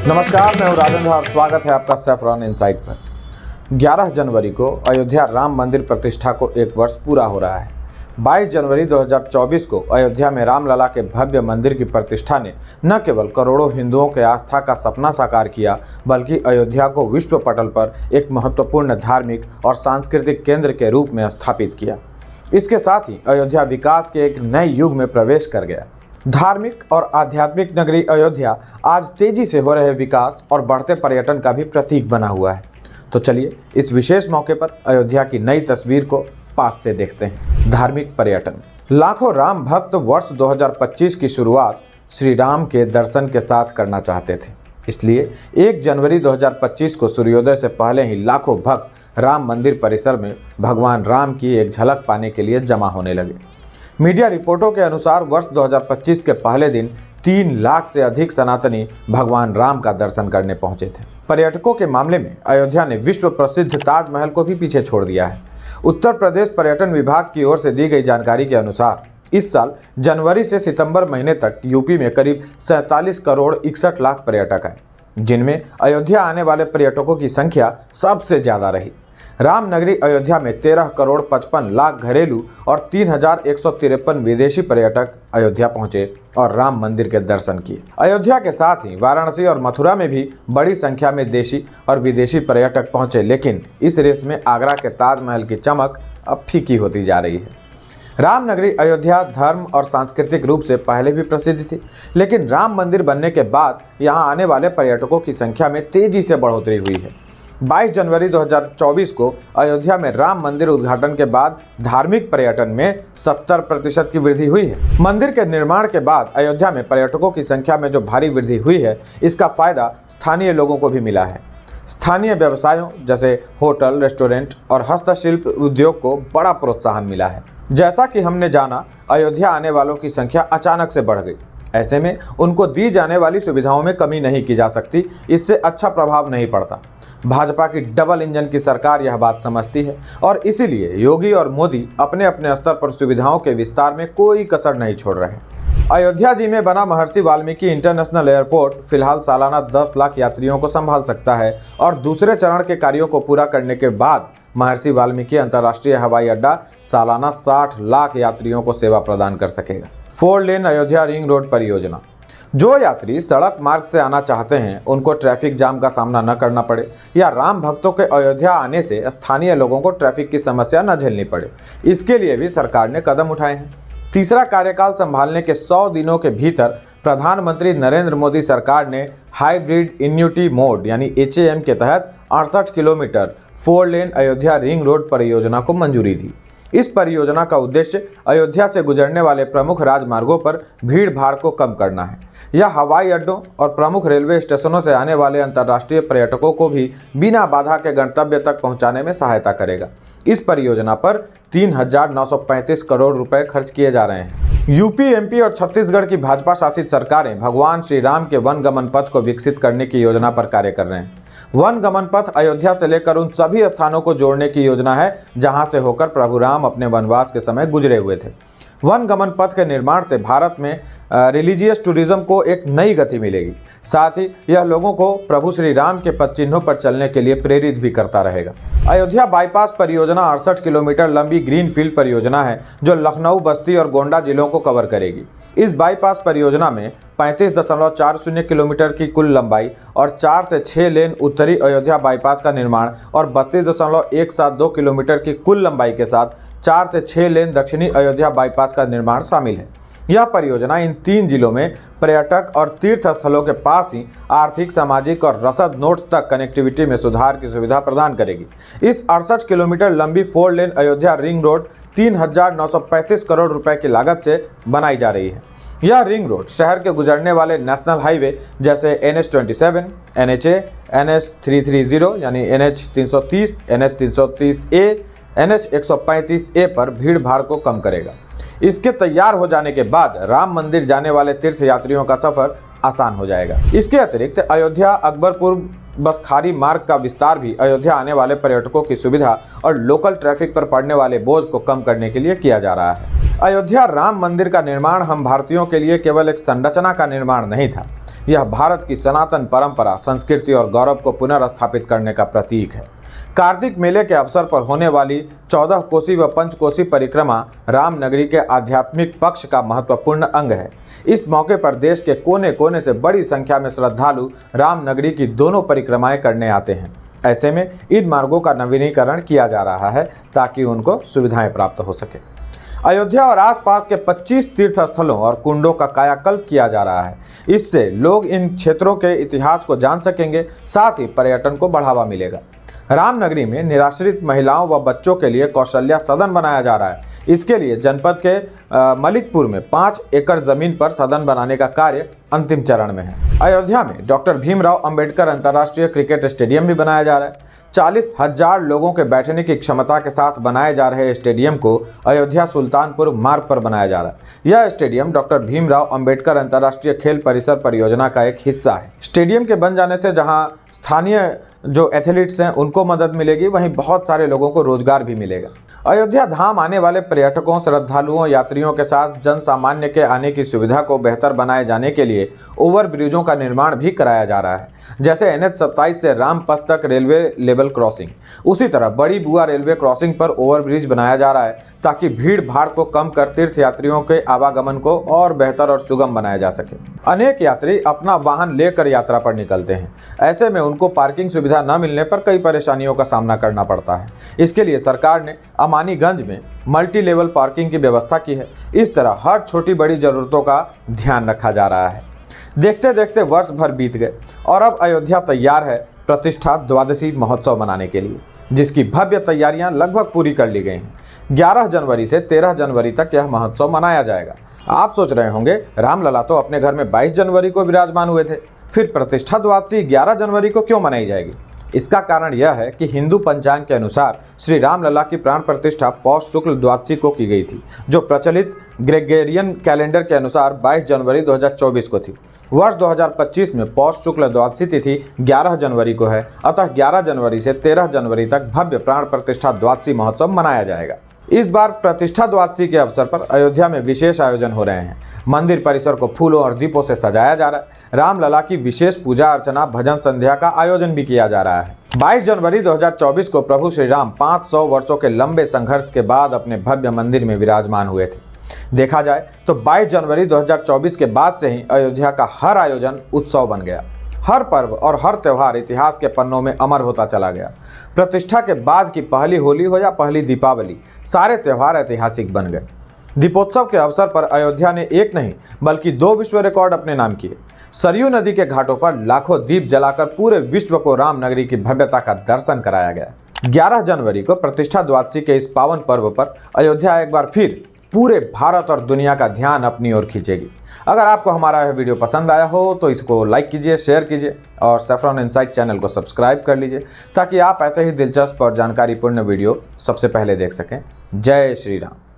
नमस्कार, मैं हूं राजेंद्र और स्वागत है आपका सैफरॉन इनसाइट पर। 11 जनवरी को अयोध्या राम मंदिर प्रतिष्ठा को 1 वर्ष पूरा हो रहा है। 22 जनवरी 2024 को अयोध्या में रामलला के भव्य मंदिर की प्रतिष्ठा ने न केवल करोड़ों हिंदुओं के आस्था का सपना साकार किया, बल्कि अयोध्या को विश्व पटल पर एक महत्वपूर्ण धार्मिक और सांस्कृतिक केंद्र के रूप में स्थापित किया। इसके साथ ही अयोध्या विकास के एक नए युग में प्रवेश कर गया। धार्मिक और आध्यात्मिक नगरी अयोध्या आज तेजी से हो रहे विकास और बढ़ते पर्यटन का भी प्रतीक बना हुआ है। तो चलिए इस विशेष मौके पर अयोध्या की नई तस्वीर को पास से देखते हैं। धार्मिक पर्यटन। लाखों राम भक्त वर्ष 2025 की शुरुआत श्री राम के दर्शन के साथ करना चाहते थे, इसलिए 1 जनवरी 2025 को सूर्योदय से पहले ही लाखों भक्त राम मंदिर परिसर में भगवान राम की एक झलक पाने के लिए जमा होने लगे। मीडिया रिपोर्टों के अनुसार वर्ष 2025 के पहले दिन 3 लाख से अधिक सनातनी भगवान राम का दर्शन करने पहुंचे थे। पर्यटकों के मामले में अयोध्या ने विश्व प्रसिद्ध ताजमहल को भी पीछे छोड़ दिया है। उत्तर प्रदेश पर्यटन विभाग की ओर से दी गई जानकारी के अनुसार इस साल जनवरी से सितंबर महीने तक यूपी में करीब 47 करोड़ 61 लाख पर्यटक आए, जिनमें अयोध्या आने वाले पर्यटकों की संख्या सबसे ज्यादा रही। रामनगरी अयोध्या में 13 करोड़ 55 लाख घरेलू और 3153 विदेशी पर्यटक अयोध्या पहुंचे और राम मंदिर के दर्शन किए। अयोध्या के साथ ही वाराणसी और मथुरा में भी बड़ी संख्या में देशी और विदेशी पर्यटक पहुंचे, लेकिन इस रेस में आगरा के ताजमहल की चमक अब फीकी होती जा रही है। रामनगरी अयोध्या धर्म और सांस्कृतिक रूप से पहले भी प्रसिद्ध थी, लेकिन राम मंदिर बनने के बाद यहाँ आने वाले पर्यटकों की संख्या में तेजी से बढ़ोतरी हुई है। 22 जनवरी 2024 को अयोध्या में राम मंदिर उद्घाटन के बाद धार्मिक पर्यटन में 70% की वृद्धि हुई है। मंदिर के निर्माण के बाद अयोध्या में पर्यटकों की संख्या में जो भारी वृद्धि हुई है, इसका फायदा स्थानीय लोगों को भी मिला है। स्थानीय व्यवसायों जैसे होटल, रेस्टोरेंट और हस्तशिल्प उद्योग को बड़ा प्रोत्साहन मिला है। जैसा कि हमने जाना, अयोध्या आने वालों की संख्या अचानक से बढ़ गई। ऐसे में उनको दी जाने वाली सुविधाओं में कमी नहीं की जा सकती, इससे अच्छा प्रभाव नहीं पड़ता। भाजपा की डबल इंजन की सरकार यह बात समझती है और इसीलिए योगी और मोदी अपने अपने स्तर पर सुविधाओं के विस्तार में कोई कसर नहीं छोड़ रहे। अयोध्या जी में बना महर्षि वाल्मीकि इंटरनेशनल एयरपोर्ट फिलहाल सालाना 10 लाख यात्रियों को संभाल सकता है और दूसरे चरण के कार्यों को पूरा करने के बाद महर्षि वाल्मीकि अंतर्राष्ट्रीय हवाई अड्डा सालाना 60 लाख यात्रियों को सेवा प्रदान कर सकेगा। 4 लेन अयोध्या रिंग रोड परियोजना। जो यात्री सड़क मार्ग से आना चाहते हैं, उनको ट्रैफिक जाम का सामना न करना पड़े या राम भक्तों के अयोध्या आने से स्थानीय लोगों को ट्रैफिक की समस्या न झेलनी पड़े, इसके लिए भी सरकार ने कदम उठाए हैं। तीसरा कार्यकाल संभालने के 100 दिनों के भीतर प्रधानमंत्री नरेंद्र मोदी सरकार ने हाइब्रिड इन्यूटी मोड यानी HAM के तहत 68 किलोमीटर 4 लेन अयोध्या रिंग रोड परियोजना को मंजूरी दी। इस परियोजना का उद्देश्य अयोध्या से गुजरने वाले प्रमुख राजमार्गों पर भीड़ भाड़ को कम करना है। यह हवाई अड्डों और प्रमुख रेलवे स्टेशनों से आने वाले अंतर्राष्ट्रीय पर्यटकों को भी बिना बाधा के गंतव्य तक पहुंचाने में सहायता करेगा। इस परियोजना पर 3,935 करोड़ रुपए खर्च किए जा रहे हैं। यूपी, MP और छत्तीसगढ़ की भाजपा शासित सरकारें भगवान श्री राम के वन गमन पथ को विकसित करने की योजना पर कार्य कर रहे हैं। वन गमन पथ अयोध्या से लेकर उन सभी स्थानों को जोड़ने की योजना है जहां से होकर प्रभु राम अपने वनवास के समय गुजरे हुए थे। वन गमन पथ के निर्माण से भारत में रिलीजियस टूरिज्म को एक नई गति मिलेगी। साथ ही यह लोगों को प्रभु श्री राम के पद चिन्हों पर चलने के लिए प्रेरित भी करता रहेगा। अयोध्या बाईपास परियोजना 68 किलोमीटर लंबी ग्रीनफील्ड परियोजना है जो लखनऊ, बस्ती और गोंडा जिलों को कवर करेगी। इस बाईपास परियोजना में 35.40 किलोमीटर की कुल लंबाई और 4 से 6 लेन उत्तरी अयोध्या बाईपास का निर्माण और 32.172 किलोमीटर की कुल लंबाई के साथ 4 से 6 लेन दक्षिणी अयोध्या बाईपास का निर्माण शामिल है। यह परियोजना इन 3 जिलों में पर्यटक और तीर्थ स्थलों के पास ही आर्थिक, सामाजिक और रसद नोट्स तक कनेक्टिविटी में सुधार की सुविधा प्रदान करेगी। इस 68 किलोमीटर लंबी 4 लेन अयोध्या रिंग रोड 3,935 करोड़ रुपए की लागत से बनाई जा रही है। यह रिंग रोड शहर के गुजरने वाले नेशनल हाईवे जैसे NH27, NHA, NH330 यानी NH 330, NH 330A, NH 135A पर भीड़ भाड़ को कम करेगा। इसके तैयार हो जाने के बाद राम मंदिर जाने वाले तीर्थ यात्रियों का सफर आसान हो जाएगा। इसके अतिरिक्त अयोध्या, अकबरपुर, बस खाड़ी मार्ग का विस्तार भी अयोध्या आने वाले पर्यटकों की सुविधा और लोकल ट्रैफिक पर पड़ने वाले बोझ को कम करने के लिए किया जा रहा है। अयोध्या राम मंदिर का निर्माण हम भारतीयों के लिए केवल एक संरचना का निर्माण नहीं था, यह भारत की सनातन परंपरा, संस्कृति और गौरव को पुनर्स्थापित करने का प्रतीक है। कार्तिक मेले के अवसर पर होने वाली 14 कोसी व पंचकोसी परिक्रमा रामनगरी के आध्यात्मिक पक्ष का महत्वपूर्ण अंग है। इस मौके पर देश के कोने कोने से बड़ी संख्या में श्रद्धालु रामनगरी की दोनों परिक्रमाएं करने आते हैं। ऐसे में इन मार्गों का नवीनीकरण किया जा रहा है ताकि उनको सुविधाएं प्राप्त हो सके। अयोध्या और आसपास के 25 तीर्थ स्थलों और कुंडों का कायाकल्प किया जा रहा है। इससे लोग इन क्षेत्रों के इतिहास को जान सकेंगे, साथ ही पर्यटन को बढ़ावा मिलेगा। रामनगरी में निराश्रित महिलाओं व बच्चों के लिए कौशल्या सदन बनाया जा रहा है। इसके लिए जनपद के मलिकपुर में 5 एकड़ जमीन पर सदन बनाने का कार्य अंतिम चरण में है। अयोध्या में डॉक्टर भीमराव अंबेडकर अंतर्राष्ट्रीय क्रिकेट स्टेडियम भी बनाया जा रहा है। 40,000 लोगों के बैठने की क्षमता के साथ बनाए जा रहे स्टेडियम को अयोध्या सुल्तानपुर मार्ग पर बनाया जा रहा है। यह स्टेडियम डॉक्टर भीमराव अंबेडकर अंतर्राष्ट्रीय खेल परिसर परियोजना का एक हिस्सा है। स्टेडियम के बन जाने से जहां स्थानीय जो एथलीट्स हैं उनको मदद मिलेगी, वहीं बहुत सारे लोगों को रोजगार भी मिलेगा। अयोध्या धाम आने वाले पर्यटकों, श्रद्धालुओं, यात्रियों के साथ जन सामान्य के आने की सुविधा को बेहतर बनाए जाने के लिए ओवर ब्रिजों का निर्माण भी कराया जा रहा है। जैसे NH 27 से रामपथ तक रेलवे लेवल क्रॉसिंग, उसी तरह बड़ी बुआ रेलवे क्रॉसिंग पर ओवर ब्रिज बनाया जा रहा है ताकि भीड़ भाड़ को कम कर तीर्थ यात्रियों के आवागमन को और बेहतर और सुगम बनाया जा सके। अनेक यात्री अपना वाहन लेकर यात्रा पर निकलते हैं। ऐसे में उनको पार्किंग सुविधा न मिलने पर कई परेशानियों का सामना करना पड़ता है। इसके लिए सरकार ने अमानीगंज में मल्टी लेवल पार्किंग की व्यवस्था की है। इस तरह हर छोटी बड़ी जरूरतों का ध्यान रखा जा रहा है। देखते देखते वर्ष भर बीत गए और अब अयोध्या तैयार है प्रतिष्ठा द्वादशी महोत्सव मनाने के लिए, जिसकी भव्य तैयारियां लगभग पूरी कर ली गई हैं। 11 जनवरी से 13 जनवरी तक यह महोत्सव मनाया जाएगा। आप सोच रहे होंगे, रामलला तो अपने घर में 22 जनवरी को विराजमान हुए थे, फिर प्रतिष्ठा द्वादशी 11 जनवरी को क्यों मनाई जाएगी? इसका कारण यह है कि हिंदू पंचांग के अनुसार श्री रामलला की प्राण प्रतिष्ठा पौष शुक्ल द्वादशी को की गई थी, जो प्रचलित ग्रेगोरियन कैलेंडर के अनुसार 22 जनवरी 2024 को थी। वर्ष 2025 में पौष शुक्ल द्वादशी तिथि 11 जनवरी को है, अतः 11 जनवरी से 13 जनवरी तक भव्य प्राण प्रतिष्ठा द्वादशी महोत्सव मनाया जाएगा। इस बार प्रतिष्ठा द्वादशी के अवसर पर अयोध्या में विशेष आयोजन हो रहे हैं। मंदिर परिसर को फूलों और दीपों से सजाया जा रहा है। रामलला की विशेष पूजा अर्चना, भजन संध्या का आयोजन भी किया जा रहा है। 22 जनवरी 2024 को प्रभु श्री राम 500 वर्षों के लंबे संघर्ष के बाद अपने भव्य मंदिर में विराजमान हुए थे। देखा जाए तो 22 जनवरी 2024 के बाद से ही अयोध्या का हर आयोजन उत्सव बन गया। हर पर्व और हर त्यौहार इतिहास के पन्नों में अमर होता चला गया। प्रतिष्ठा के बाद की पहली होली हो या पहली दीपावली, सारे त्यौहार ऐतिहासिक बन गए। दीपोत्सव के अवसर पर अयोध्या ने एक नहीं बल्कि 2 विश्व रिकॉर्ड अपने नाम किए। सरयू नदी के घाटों पर लाखों दीप जलाकर पूरे विश्व को रामनगरी की भव्यता का दर्शन कराया गया। 11 जनवरी को प्रतिष्ठा द्वादशी के इस पावन पर्व पर अयोध्या एक बार फिर पूरे भारत और दुनिया का ध्यान अपनी ओर खींचेगी। अगर आपको हमारा यह वीडियो पसंद आया हो तो इसको लाइक कीजिए, शेयर कीजिए और सैफरॉन इनसाइट चैनल को सब्सक्राइब कर लीजिए ताकि आप ऐसे ही दिलचस्प और जानकारीपूर्ण वीडियो सबसे पहले देख सकें। जय श्री राम।